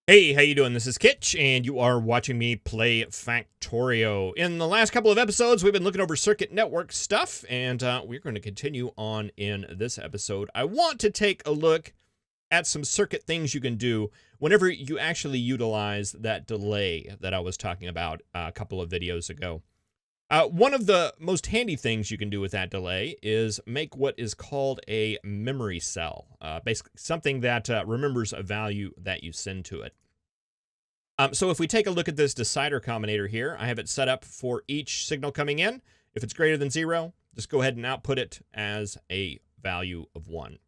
Hey, how you doing? This is Kitch, and you are watching me play Factorio. In the last couple of episodes, we've been looking over circuit network stuff, and we're going to continue on in this episode. I want to take a look at some circuit things you can do whenever you actually utilize that delay that I was talking about a couple of videos ago. One of the most handy things you can do with that delay is make what is called a memory cell, basically something that remembers a value that you send to it. So if we take a look at this decider combinator here, I have it set up for each signal coming in. If it's greater than 0, just go ahead and output it as a value of 1.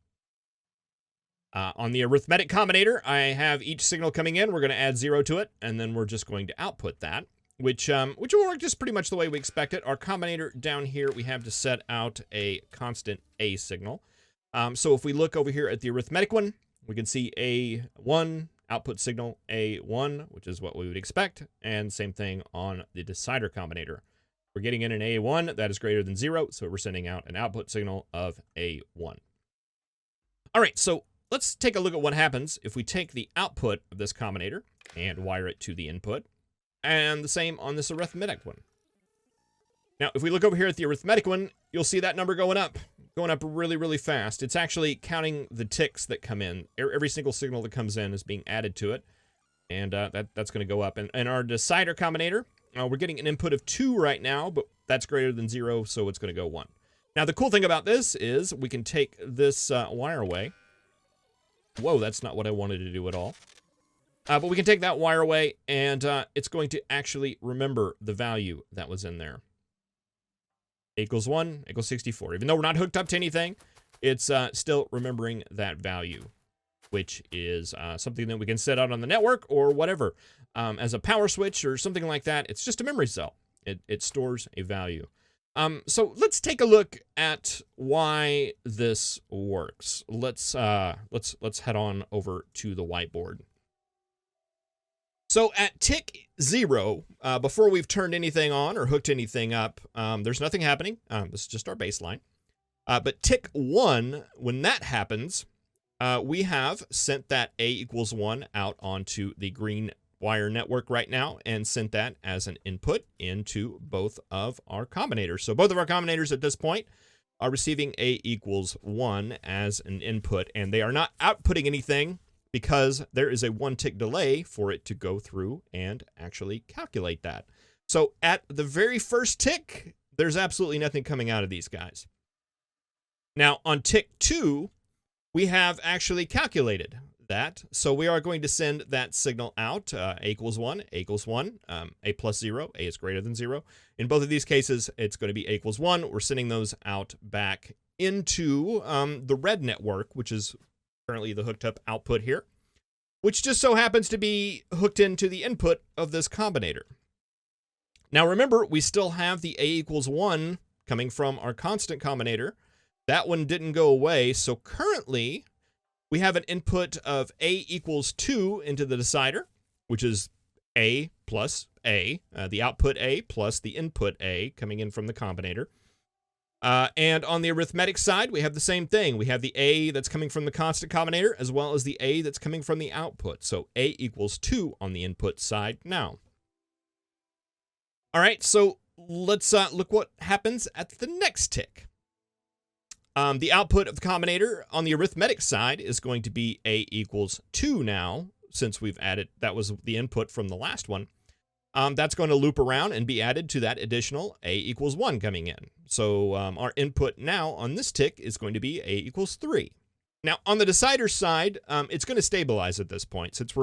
On the arithmetic combinator, I have each signal coming in. We're going to add 0 to it, and then we're just going to output that. Which will work just pretty much the way we expect it. Our combinator down here, we have to set out a constant A signal. So if we look over here at the arithmetic one, we can see A1, output signal A1, which is what we would expect. And same thing on the decider combinator. We're getting in an A1 that is greater than 0, so we're sending out an output signal of A1. All right, so let's take a look at what happens if we take the output of this combinator and wire it to the input. And the same on this arithmetic one. Now, if we look over here at the arithmetic one, you'll see that number going up really, really fast. It's actually counting the ticks that come in. Every single signal that comes in is being added to it, and that's going to go up. And our decider combinator, we're getting an input of 2 right now, but that's greater than 0, so it's going to go 1. Now, the cool thing about this is we can take this wire away. Whoa, that's not what I wanted to do at all. But we can take that wire away, and it's going to actually remember the value that was in there. A equals 1 equals 64. Even though we're not hooked up to anything, it's still remembering that value, which is something that we can set out on the network or whatever. As a power switch or something like that, it's just a memory cell. It stores a value. So let's take a look at why this works. Let's head on over to the whiteboard. So at tick 0, before we've turned anything on or hooked anything up, there's nothing happening. This is just our baseline. But tick 1, when that happens, we have sent that A equals 1 out onto the green wire network right now and sent that as an input into both of our combinators. So both of our combinators at this point are receiving A equals 1 as an input, and they are not outputting anything because there is a 1 tick delay for it to go through and actually calculate that. So at the very first tick, there's absolutely nothing coming out of these guys. Now on tick 2, we have actually calculated that. So we are going to send that signal out, A equals 1, A equals 1, A plus 0, A is greater than 0. In both of these cases, it's going to be A equals 1. We're sending those out back into the red network, which is currently the hooked up output here, which just so happens to be hooked into the input of this combinator. Now remember, we still have the A equals 1 coming from our constant combinator. That one didn't go away, so currently we have an input of A equals 2 into the decider, which is A plus A, the output A plus the input A coming in from the combinator. And on the arithmetic side, we have the same thing. We have the A that's coming from the constant combinator as well as the A that's coming from the output. So A equals 2 on the input side now. All right, so let's look what happens at the next tick. The output of the combinator on the arithmetic side is going to be A equals 2 now, since we've added, that was the input from the last one. That's going to loop around and be added to that additional A equals 1 coming in. So our input now on this tick is going to be A equals 3. Now on the decider side, it's going to stabilize at this point, since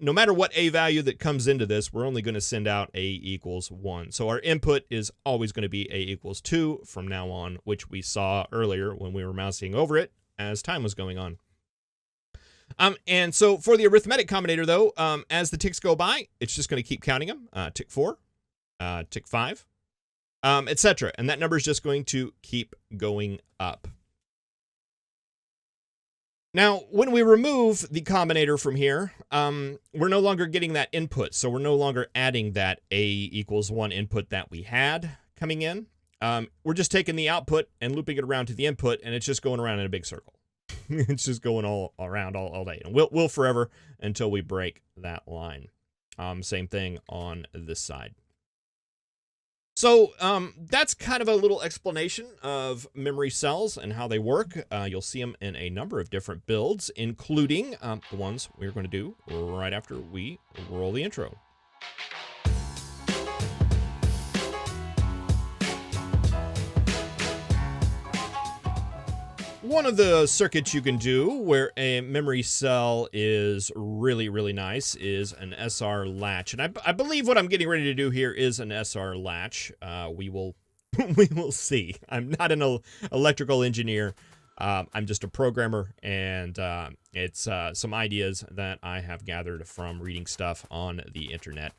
no matter what A value that comes into this, we're only going to send out A equals 1. So our input is always going to be A equals 2 from now on, which we saw earlier when we were mousing over it as time was going on. And so for the arithmetic combinator, though, as the ticks go by, it's just going to keep counting them. Tick 4, tick 5, etc. And that number is just going to keep going up. Now, when we remove the combinator from here, we're no longer getting that input. So we're no longer adding that A equals 1 input that we had coming in. We're just taking the output and looping it around to the input, and it's just going around in a big circle. It's just going all around all day. And we'll forever until we break that line. Same thing on this side. So that's kind of a little explanation of memory cells and how they work. You'll see them in a number of different builds, including the ones we're going to do right after we roll the intro. One of the circuits you can do where a memory cell is really, really nice is an SR latch. And I believe what I'm getting ready to do here is an SR latch. We will see. I'm not an electrical engineer. I'm just a programmer, and it's some ideas that I have gathered from reading stuff on the internet.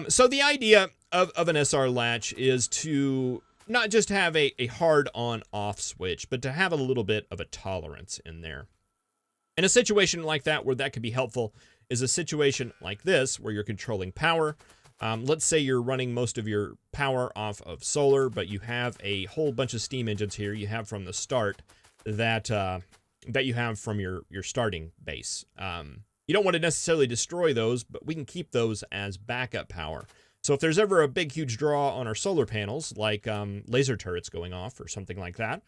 So the idea of an SR latch is to not just have a hard on-off switch, but to have a little bit of a tolerance in there. In a situation like that, where that could be helpful, is a situation like this, where you're controlling power. Let's say you're running most of your power off of solar, but you have a whole bunch of steam engines here you have from the start that you have from your starting base. You don't want to necessarily destroy those, but we can keep those as backup power. So if there's ever a big, huge draw on our solar panels, like laser turrets going off or something like that,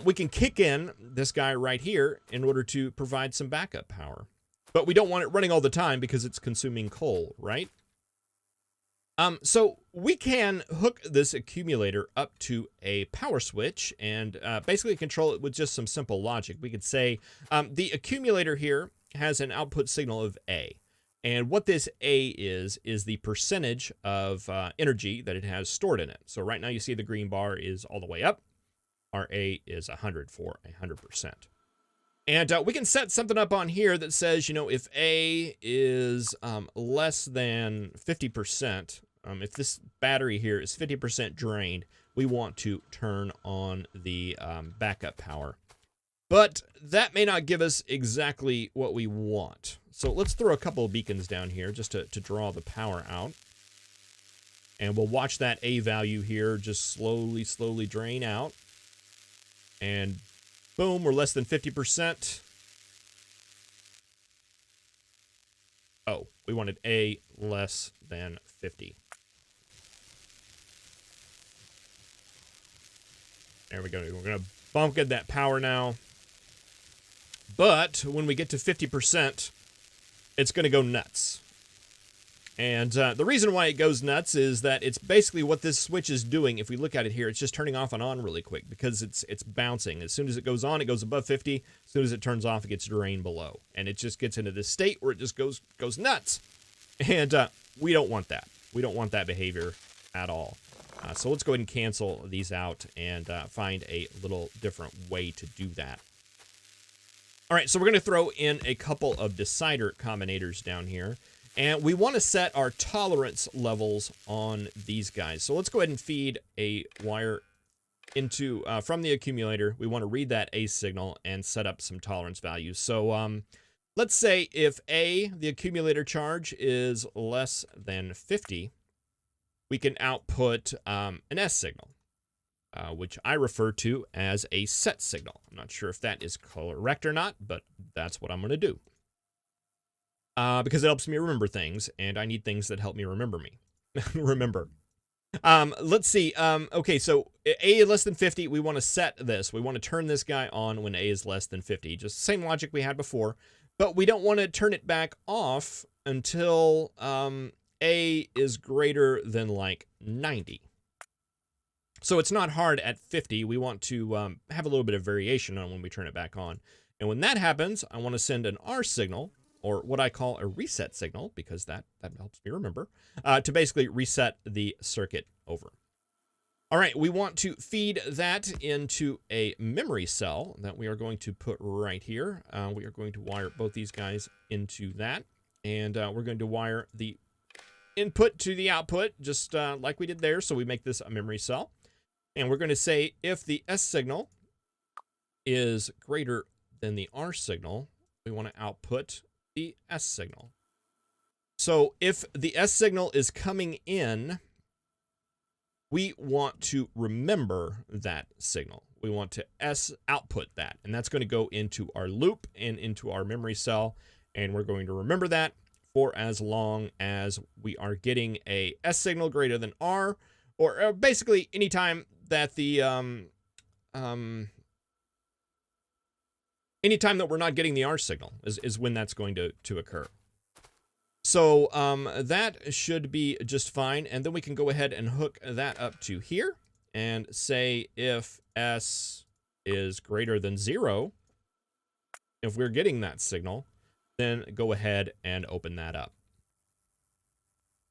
we can kick in this guy right here in order to provide some backup power. But we don't want it running all the time because it's consuming coal, right? So we can hook this accumulator up to a power switch and basically control it with just some simple logic. We could say the accumulator here has an output signal of A. And what this A is the percentage of energy that it has stored in it. So right now you see the green bar is all the way up. Our A is 100 for 100%. And we can set something up on here that says, you know, if A is less than 50%, if this battery here is 50% drained, we want to turn on the backup power. But that may not give us exactly what we want. So let's throw a couple of beacons down here just to draw the power out. And we'll watch that A value here just slowly drain out. And boom, we're less than 50%. Oh, we wanted A less than 50. There we go. We're going to bump get that power now. But when we get to 50%, it's going to go nuts. And the reason why it goes nuts is that it's basically what this switch is doing. If we look at it here, it's just turning off and on really quick because it's bouncing. As soon as it goes on, it goes above 50. As soon as it turns off, it gets drained below. And it just gets into this state where it just goes nuts. And we don't want that. We don't want that behavior at all. So let's go ahead and cancel these out and find a little different way to do that. All right, so we're going to throw in a couple of decider combinators down here. And we want to set our tolerance levels on these guys. So let's go ahead and feed a wire into from the accumulator. We want to read that A signal and set up some tolerance values. So let's say if A, the accumulator charge, is less than 50, we can output an S signal, which I refer to as a set signal. I'm not sure if that is correct or not, but that's what I'm going to do. Because it helps me remember things, and I need things that help me remember me. Remember. Let's see. Okay, so A is less than 50. We want to set this. We want to turn this guy on when A is less than 50. Just the same logic we had before. But we don't want to turn it back off until A is greater than like 90. So it's not hard at 50. We want to have a little bit of variation on when we turn it back on. And when that happens, I want to send an R signal, or what I call a reset signal, because that helps me remember, to basically reset the circuit over. All right, we want to feed that into a memory cell that we are going to put right here. We are going to wire both these guys into that, and we're going to wire the input to the output, just like we did there, so we make this a memory cell. And we're going to say if the S signal is greater than the R signal, we want to output the S signal. So if the S signal is coming in, we want to remember that signal. we want to S output that. And that's going to go into our loop and into our memory cell. And we're going to remember that for as long as we are getting a S signal greater than R, or basically anytime that anytime that we're not getting the R signal is when that's going to occur. So that should be just fine. And then we can go ahead and hook that up to here and say if S is greater than 0, if we're getting that signal, then go ahead and open that up.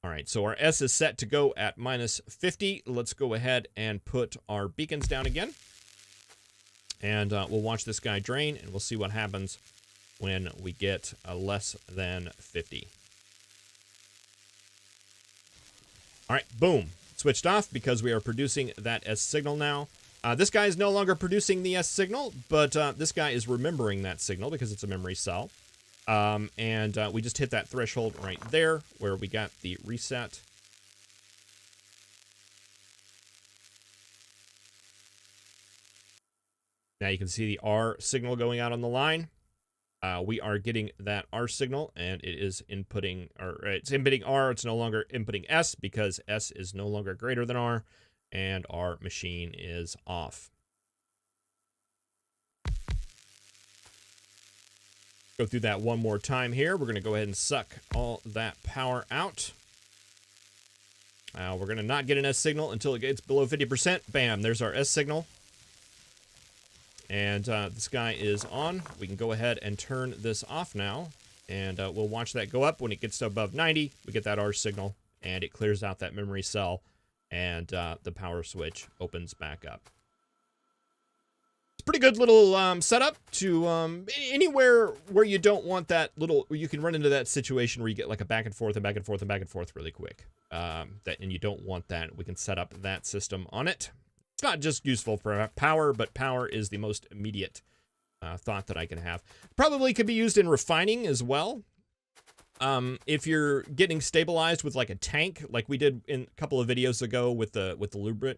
All right, so our S is set to go at -50. Let's go ahead and put our beacons down again. And we'll watch this guy drain, and we'll see what happens when we get a less than 50. All right, boom. Switched off because we are producing that S signal now. This guy is no longer producing the S signal, but this guy is remembering that signal because it's a memory cell. And we just hit that threshold right there where we got the reset. Now you can see the R signal going out on the line. We are getting that R signal, and it is inputting, or it's inputting R. It's no longer inputting S because S is no longer greater than R, and our machine is off. Go through that one more time here. We're going to go ahead and suck all that power out. We're going to not get an S signal until it gets below 50%. Bam, there's our S signal. And this guy is on. We can go ahead and turn this off now. And we'll watch that go up. When it gets to above 90, we get that R signal. And it clears out that memory cell. And the power switch opens back up. It's a pretty good little setup to anywhere where you don't want that little... You can run into that situation where you get like a back and forth and back and forth and back and forth really quick. And you don't want that. We can set up that system on it. It's not just useful for power, but power is the most immediate thought that I can have. Probably could be used in refining as well. If you're getting stabilized with like a tank, like we did in a couple of videos ago with the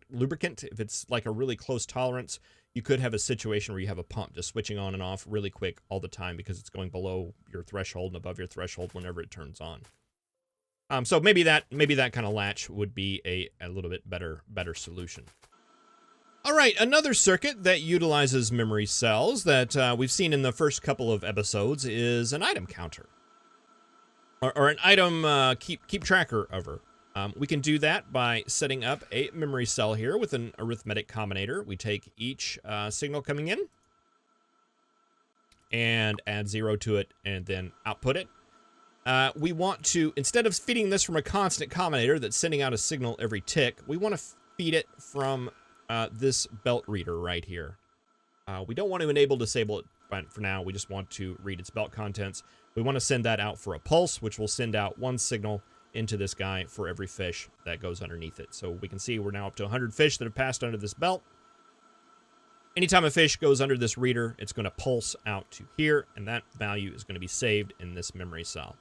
lubricant, if it's like a really close tolerance, you could have a situation where you have a pump just switching on and off really quick all the time because it's going below your threshold and above your threshold whenever it turns on. So maybe that kind of latch would be a little bit better solution. All right, another circuit that utilizes memory cells that we've seen in the first couple of episodes is an item counter, or an item keep tracker over. We can do that by setting up a memory cell here with an arithmetic combinator. We take each signal coming in and add 0 to it and then output it. We want to, instead of feeding this from a constant combinator that's sending out a signal every tick, we want to feed it from this belt reader right here. We don't want to enable disable it, but for now we just want to read its belt contents. We want to send that out for a pulse, which will send out one signal into this guy for every fish that goes underneath it. So we can see we're now up to 100 fish that have passed under this belt. Anytime a fish goes under this reader, it's going to pulse out to here, and that value is going to be saved in this memory cell.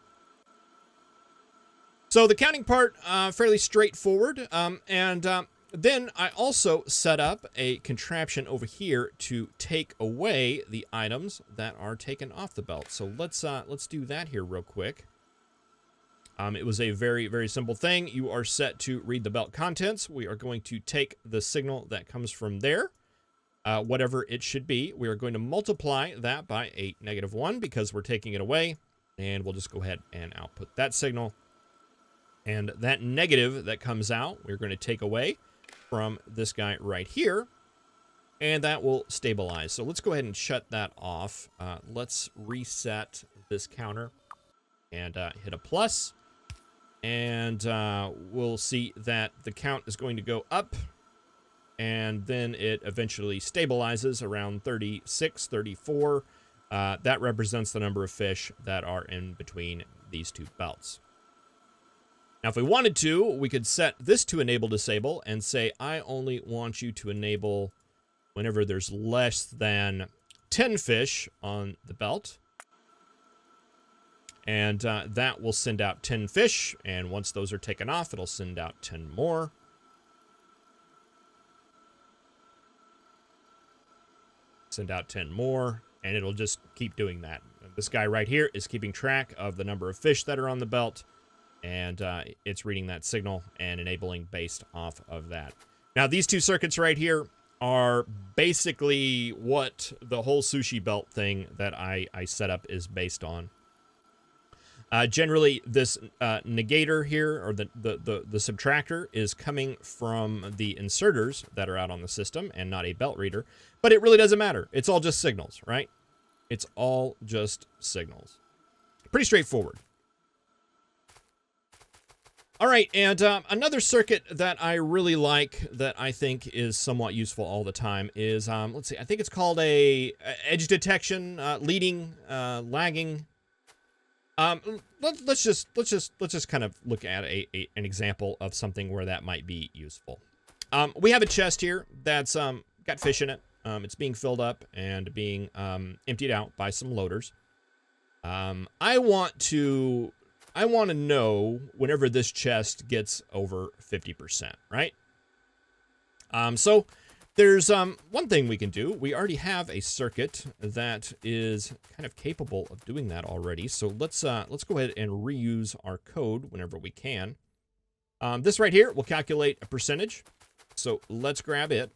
So the counting part, fairly straightforward, then I also set up a contraption over here to take away the items that are taken off the belt. So let's do that here real quick. It was a very, very simple thing. You are set to read the belt contents. We are going to take the signal that comes from there, whatever it should be. We are going to multiply that by a -1 because we're taking it away. And we'll just go ahead and output that signal. And that negative that comes out, we're going to take away from this guy right here, and that will stabilize. So let's go ahead and shut that off. Let's reset this counter and hit a plus, and we'll see that the count is going to go up, and then it eventually stabilizes around 36, 34. That represents the number of fish that are in between these two belts. Now, if we wanted to, we could set this to enable disable and say, I only want you to enable whenever there's less than 10 fish on the belt. And that will send out 10 fish. And once those are taken off, it'll send out 10 more. Send out 10 more, and it'll just keep doing that. This guy right here is keeping track of the number of fish that are on the belt, and it's reading that signal and enabling based off of that. Now, these two circuits right here are basically what the whole sushi belt thing that I set up is based on. Generally, this negator here, or the subtractor, is coming from the inserters that are out on the system and not a belt reader. But it really doesn't matter. It's all just signals, right? It's all just signals. Pretty straightforward. All right, and another circuit that I really like that I think is somewhat useful all the time is, let's see, I think it's called a edge detection, leading, lagging. Let's just kind of look at an example of something where that might be useful. We have a chest here that's got fish in it. It's being filled up and being emptied out by some loaders. I want to know whenever this chest gets over 50%, right? So there's one thing we can do. We already have a circuit that is kind of capable of doing that already. So let's go ahead and reuse our code whenever we can. This right here will calculate a percentage. So let's grab it.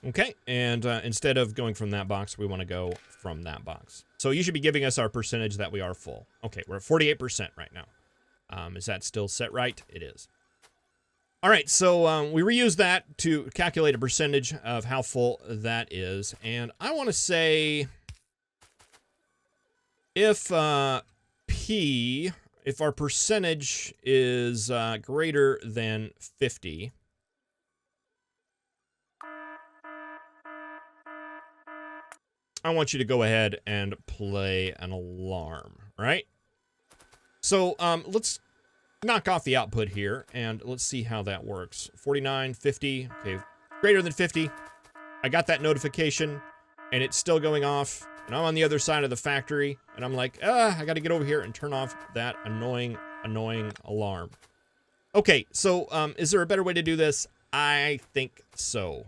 Okay, and instead of going from that box, we want to go from that box. So you should be giving us our percentage that we are full. Okay, we're at 48% right now. Is that still set right? It is. All right, so we reuse that to calculate a percentage of how full that is. And I want to say if if our percentage is greater than 50, I want you to go ahead and play an alarm, right? So let's knock off the output here, and let's see how that works. 49, 50, okay, greater than 50. I got that notification, and it's still going off, and I'm on the other side of the factory, and I'm like, I got to get over here and turn off that annoying alarm. Okay, so is there a better way to do this? I think so.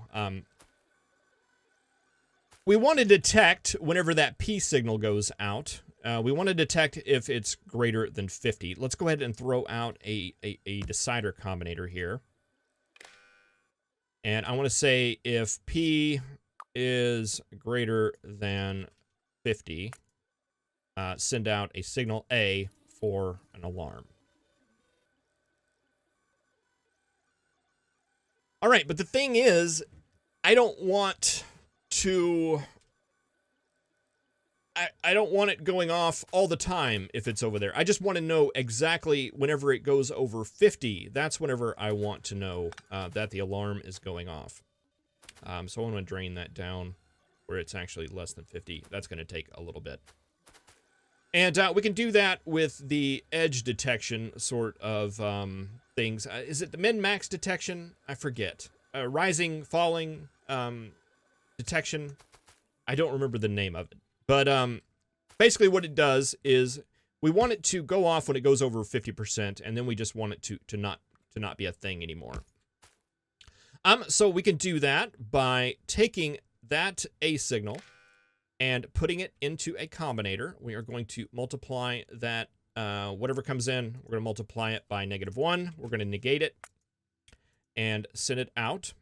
We want to detect whenever that P signal goes out. We want to detect if it's greater than 50. Let's go ahead and throw out a decider combinator here. And I want to say if P is greater than 50, send out a signal A for an alarm. All right, but the thing is, I don't want it going off all the time if it's over there. I just want to know exactly whenever it goes over 50. That's whenever I want to know that the alarm is going off. So I want to drain that down where it's actually less than 50. That's going to take a little bit. And we can do that with the edge detection sort of things. Is it the min-max detection? I forget. Rising, falling detection. I don't remember the name of it. But basically what it does is we want it to go off when it goes over 50%, and then we just want it to not be a thing anymore. So we can do that by taking that A signal and putting it into a combinator. We are going to multiply that, whatever comes in, we're going to multiply it by -1. We're going to negate it and send it out.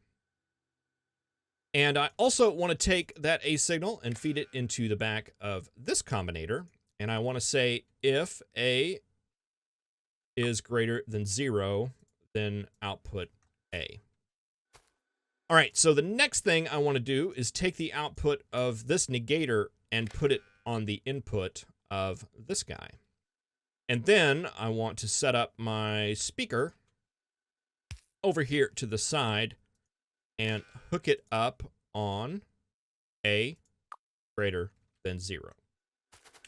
And I also want to take that A signal and feed it into the back of this combinator. And I want to say if A is greater than 0, then output A. All right, so the next thing I want to do is take the output of this negator and put it on the input of this guy. And then I want to set up my speaker over here to the side and hook it up on A greater than 0.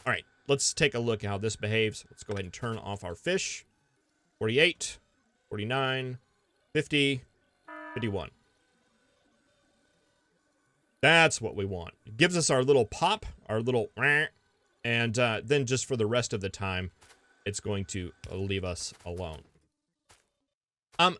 All right, let's take a look at how this behaves. Let's go ahead and turn off our fish. 48, 49, 50, 51. That's what we want. It gives us our little pop, our little, And then just for the rest of the time, it's going to leave us alone.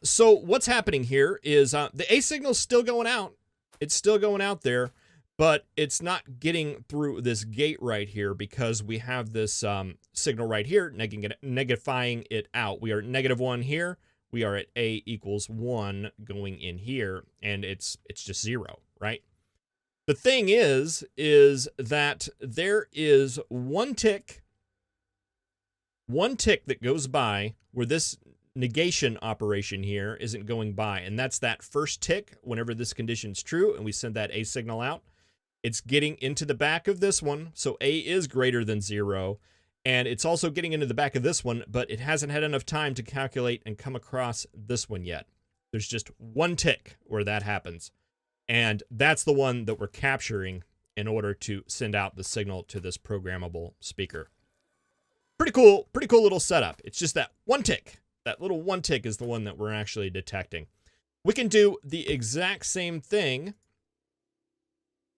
So what's happening here is the A signal is still going out. It's still going out there, but it's not getting through this gate right here because we have this signal right here negatifying it out. We are at -1 here. We are at A equals 1 going in here, and it's just 0, right? The thing is that there is one tick that goes by where this negation operation here isn't going by, and that's that first tick whenever this condition's true and we send that A signal out. It's getting into the back of this one, so A is greater than 0, and it's also getting into the back of this one, but it hasn't had enough time to calculate and come across this one yet. There's just one tick where that happens, and that's the one that we're capturing in order to send out the signal to this programmable speaker. Pretty cool little setup. It's just that one tick. That little one tick is the one that we're actually detecting. We can do the exact same thing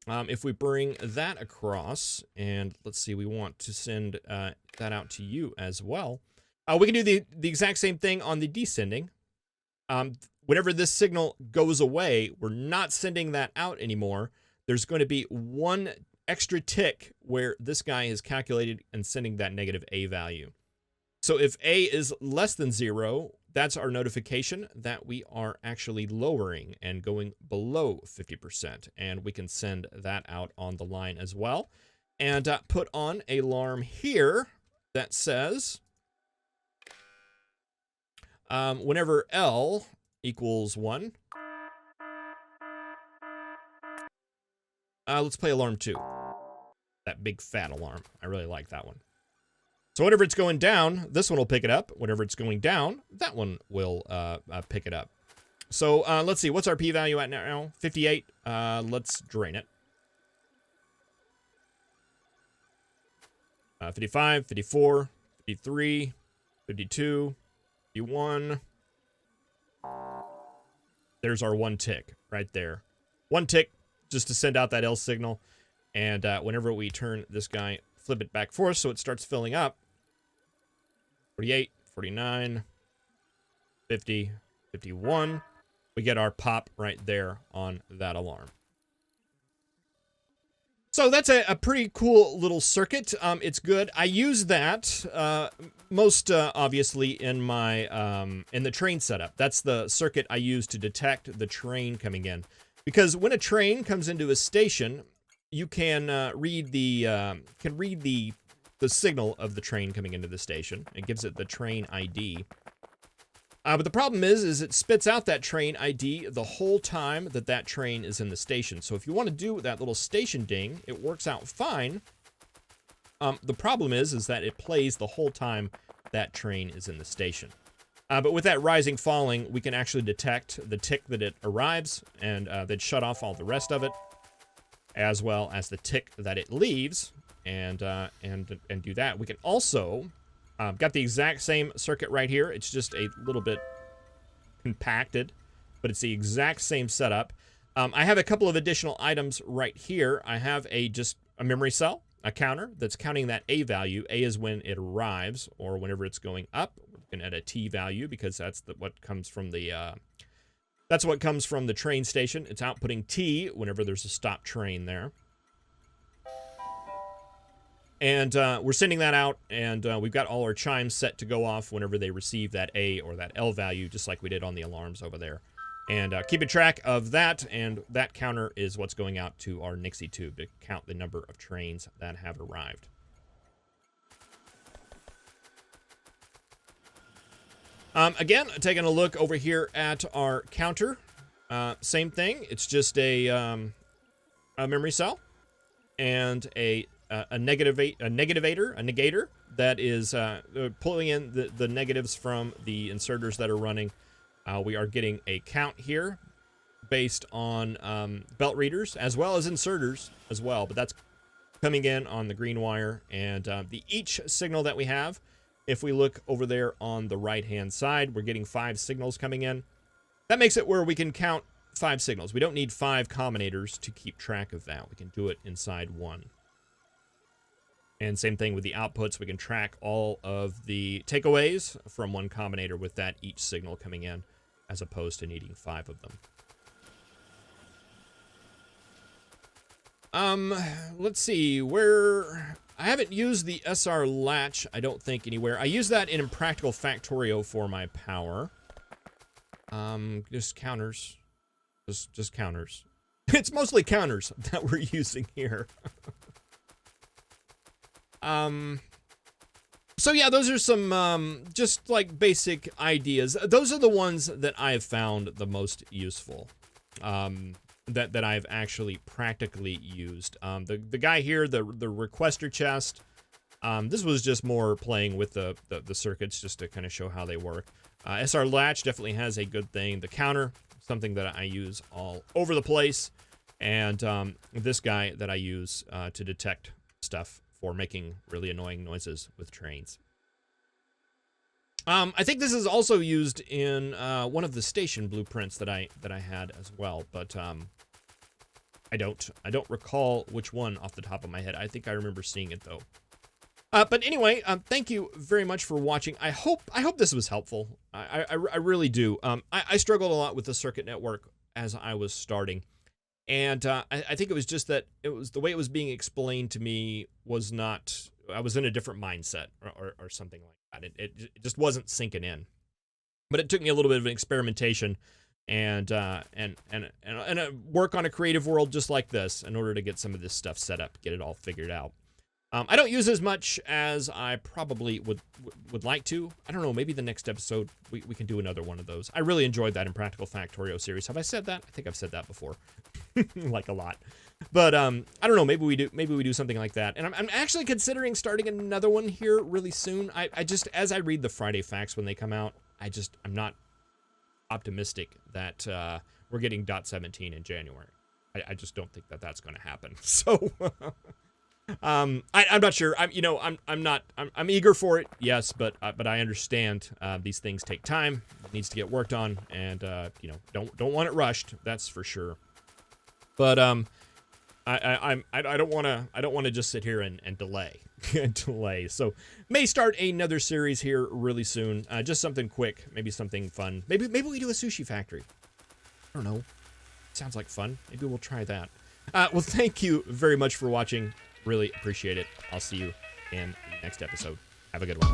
if we bring that across, and let's see, we want to send that out to you as well. We can do the exact same thing on the descending. Whenever this signal goes away, we're not sending that out anymore. There's going to be one extra tick where this guy is calculated and sending that negative A value. So if A is less than 0, that's our notification that we are actually lowering and going below 50%. And we can send that out on the line as well. And put on an alarm here that says, whenever L equals 1, let's play alarm 2. That big fat alarm. I really like that one. So whenever it's going down, this one will pick it up. Whenever it's going down, that one will pick it up. So let's see, what's our p-value at now? 58. Let's drain it. 55, 54, 53, 52, 51. There's our one tick right there. One tick just to send out that L signal. And whenever we turn this guy, flip it back for us so it starts filling up. 48, 49, 50, 51. We get our pop right there on that alarm. So that's a pretty cool little circuit. It's good. I use that most obviously in my in the train setup. That's the circuit I use to detect the train coming in. Because when a train comes into a station, you can read the signal of the train coming into the station. It gives it the train ID. But the problem is it spits out that train ID the whole time that train is in the station. So if you want to do that little station ding, it works out fine. The problem is that it plays the whole time that train is in the station. But with that rising falling, we can actually detect the tick that it arrives, and then shut off all the rest of it, as well as the tick that it leaves, and do that. We can also got the exact same circuit right here. It's just a little bit compacted, but it's the exact same setup. I have a couple of additional items right here. I have just a memory cell, a counter that's counting that A value. A is when it arrives, or whenever it's going up. We can add a T value because that's what comes from the train station. It's outputting T whenever there's a stop train there. And we're sending that out, and we've got all our chimes set to go off whenever they receive that A or that L value, just like we did on the alarms over there. And keeping track of that, and that counter is what's going out to our Nixie tube to count the number of trains that have arrived. Again, taking a look over here at our counter. Same thing. It's just a memory cell and a negator that is pulling in the negatives from the inserters that are running. We are getting a count here based on belt readers as well as inserters as well, but that's coming in on the green wire. And the each signal that we have, if we look over there on the right hand side, we're getting 5 signals coming in. That makes it where we can count 5 signals. We don't need 5 combinators to keep track of that. We can do it inside one. And same thing with the outputs. We can track all of the takeaways from one combinator with that each signal coming in, as opposed to needing 5 of them. Let's see, where... I haven't used the SR Latch, I don't think, anywhere. I use that in Impractical Factorio for my power. Just counters. Just counters. It's mostly counters that we're using here. So yeah, those are some, just like basic ideas. Those are the ones that I've found the most useful. That I've actually practically used. The guy here, the requester chest, this was just more playing with the circuits just to kind of show how they work. SR Latch definitely has a good thing. The counter, something that I use all over the place. And this guy that I use to detect stuff for making really annoying noises with trains. I think this is also used in one of the station blueprints that I had as well, but I don't recall which one off the top of my head. I think I remember seeing it though. But anyway, thank you very much for watching. I hope this was helpful. I really do. I struggled a lot with the circuit network as I was starting, and I think it was just that it was the way it was being explained to me was not. I was in a different mindset or something like that. It just wasn't sinking in. But it took me a little bit of an experimentation and work on a creative world just like this in order to get some of this stuff set up, get it all figured out. I don't use as much as I probably would like to. I don't know, maybe the next episode we can do another one of those. I really enjoyed that Impractical Factorio series. Have I said that? I think I've said that before. Like a lot. But I don't know, maybe we do something like that. And I'm actually considering starting another one here really soon. I just, as I read the Friday facts when they come out, I'm not optimistic that we're getting .17 in January. I just don't think that that's going to happen. So I'm not sure. I'm eager for it. Yes, but I understand these things take time. It needs to get worked on, and don't want it rushed. That's for sure. But I don't want to just sit here and delay. So may start another series here really soon. Just something quick, maybe something fun. Maybe we do a sushi factory. I don't know. Sounds like fun. Maybe we'll try that. Well, thank you very much for watching. Really appreciate it. I'll see you in the next episode. Have a good one.